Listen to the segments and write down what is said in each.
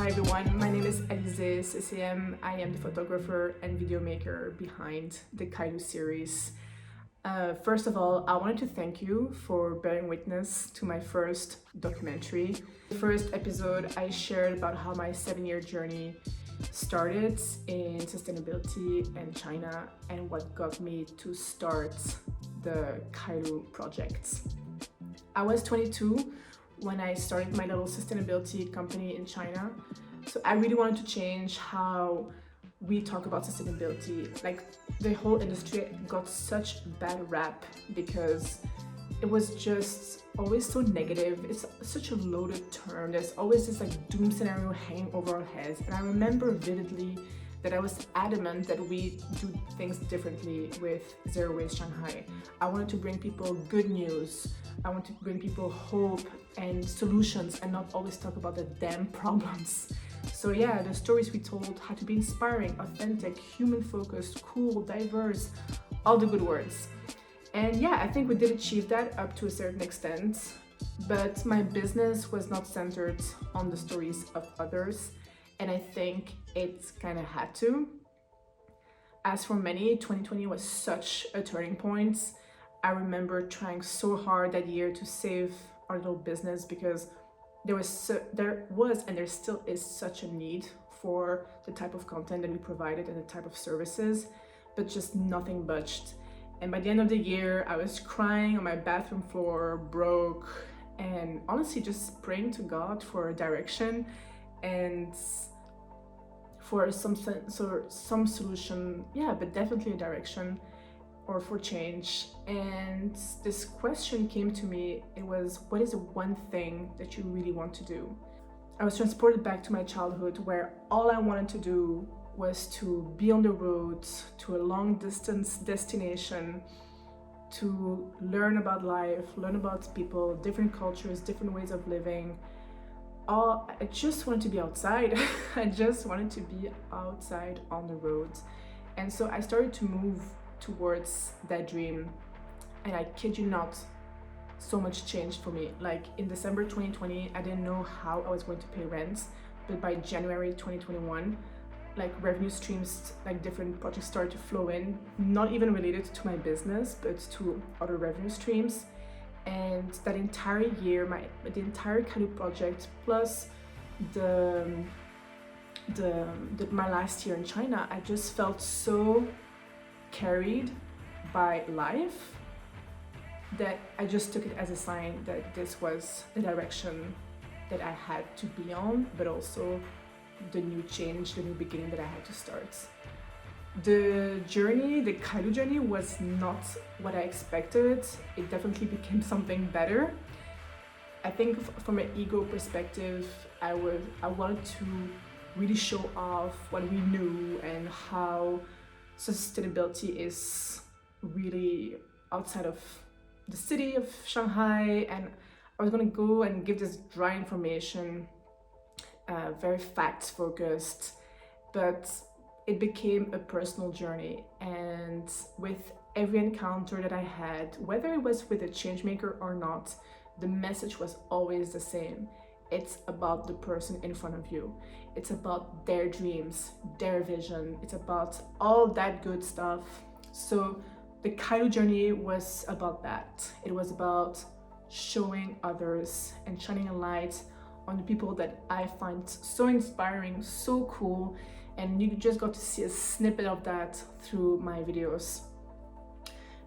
Hi everyone, my name is Alizée, CCM. I am the photographer and video maker behind the KAILU series. First of all, I wanted to thank you for bearing witness to my first documentary. The first episode, I shared about how my 7-year journey started in sustainability in China and what got me to start the KAILU project. I was 22 when I started my little sustainability company in China. So I really wanted to change how we talk about sustainability. Like, the whole industry got such bad rap because it was just always so negative. It's such a loaded term. There's always this like doom scenario hanging over our heads. And I remember vividly that I was adamant that we do things differently with Zero Waste Shanghai. I wanted to bring people good news. I want to bring people hope and solutions and not always talk about the damn problems. So yeah, the stories we told had to be inspiring, authentic, human-focused, cool, diverse, all the good words. And yeah, I think we did achieve that up to a certain extent, but my business was not centered on the stories of others, and I think it kind of had to. As for many, 2020 was such a turning point. I remember trying so hard that year to save our little business because there was and there still is such a need for the type of content that we provided and the type of services, but just nothing budged. And by the end of the year, I was crying on my bathroom floor, broke, and honestly just praying to God for a direction and for some solution, yeah, but definitely a direction or for change. And this question came to me. It was, what is the one thing that you really want to do? I was transported back to my childhood where all I wanted to do was to be on the road to a long distance destination, to learn about life, learn about people, different cultures, different ways of living. I just wanted to be outside. I just wanted to be outside on the road. And so I started to move towards that dream. And I kid you not, so much changed for me. Like in December 2020, I didn't know how I was going to pay rent. But by January 2021, like revenue streams, like different projects started to flow in, not even related to my business, but to other revenue streams. And that entire year, the entire KAILU project, plus my last year in China, I just felt so carried by life that I just took it as a sign that this was the direction that I had to be on, but also the new change, the new beginning that I had to start. The journey, the KAILU journey, was not what I expected. It definitely became something better. I think from an ego perspective, I wanted to really show off what we knew and how sustainability is really outside of the city of Shanghai. And I was gonna go and give this dry information, very fact focused, but it became a personal journey. And with every encounter that I had, whether it was with a change maker or not, the message was always the same. It's about the person in front of you. It's about their dreams, their vision. It's about all that good stuff. So the KAILU journey was about that. It was about showing others and shining a light on the people that I find so inspiring, so cool. And you just got to see a snippet of that through my videos.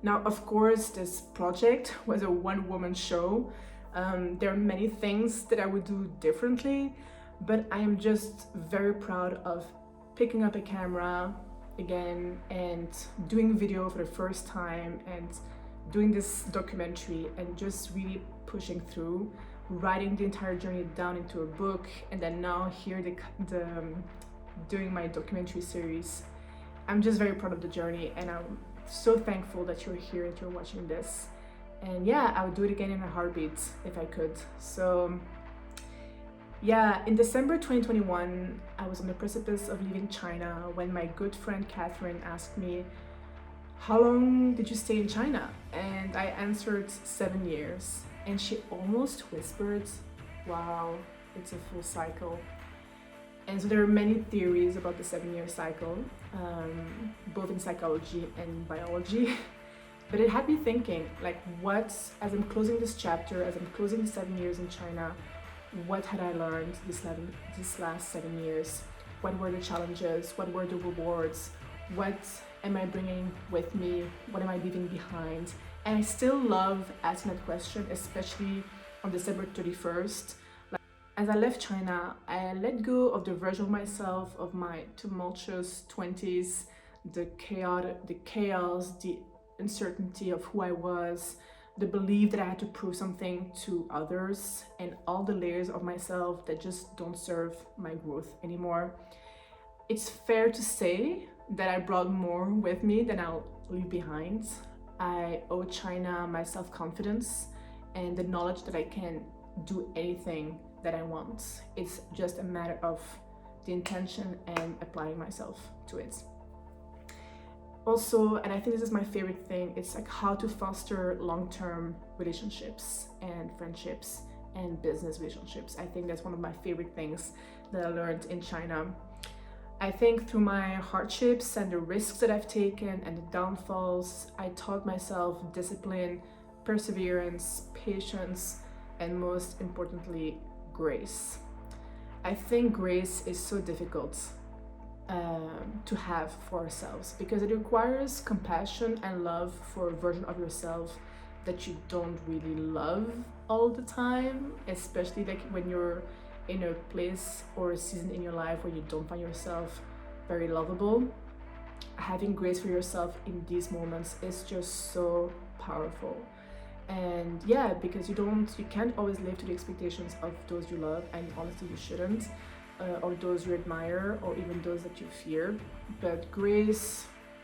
Now, of course, this project was a one-woman show. There are many things that I would do differently, but I am just very proud of picking up a camera again and doing video for the first time and doing this documentary and just really pushing through, writing the entire journey down into a book, and then now here doing my documentary series. I'm just very proud of the journey, and I'm so thankful that you're here, that you're watching this. And yeah, I would do it again in a heartbeat if I could. So yeah, in December 2021, I was on the precipice of leaving China when my good friend Catherine asked me, how long did you stay in China? And I answered 7 years. And she almost whispered, wow, it's a full cycle. And so there are many theories about the 7-year cycle, both in psychology and biology. But it had me thinking, like, as I'm closing this chapter, as I'm closing the 7 years in China, what had I learned this last 7 years? What were the challenges? What were the rewards? What am I bringing with me? What am I leaving behind? And I still love asking that question, especially on December 31st. Like, as I left China, I let go of the version of myself of my tumultuous 20s, the chaos, the uncertainty of who I was, the belief that I had to prove something to others, and all the layers of myself that just don't serve my growth anymore. It's fair to say that I brought more with me than I'll leave behind. I owe China my self-confidence and the knowledge that I can do anything that I want. It's just a matter of the intention and applying myself to it. Also, and I think this is my favorite thing, it's like how to foster long-term relationships and friendships and business relationships. I think that's one of my favorite things that I learned in China. I think through my hardships and the risks that I've taken and the downfalls, I taught myself discipline, perseverance, patience, and most importantly, grace. I think grace is so difficult to have for ourselves because it requires compassion and love for a version of yourself that you don't really love all the time, especially like when you're in a place or a season in your life where you don't find yourself very lovable. Having grace for yourself in these moments is just so powerful. And yeah, because you can't always live to the expectations of those you love, and honestly you shouldn't, or those you admire, or even those that you fear. But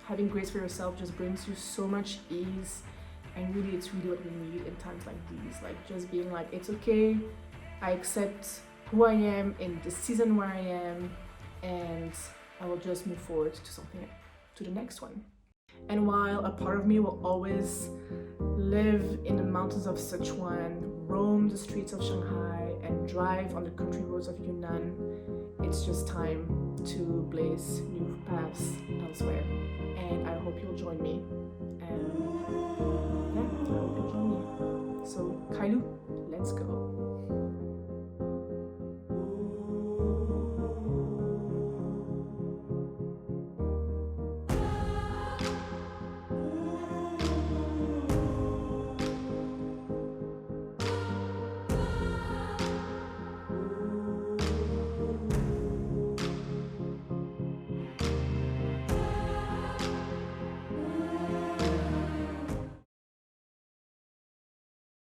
having grace for yourself just brings you so much ease, and really it's really what we need in times like these. Like just being like, it's okay, I accept who I am in the season where I am, and I will just move forward to the next one. And while a part of me will always live in the mountains of Sichuan, roam the streets of Shanghai, and drive on the country roads of Yunnan, it's just time to blaze new paths elsewhere. And I hope you'll join me. And yeah, I hope you'll join me. So, KAILU, let's go.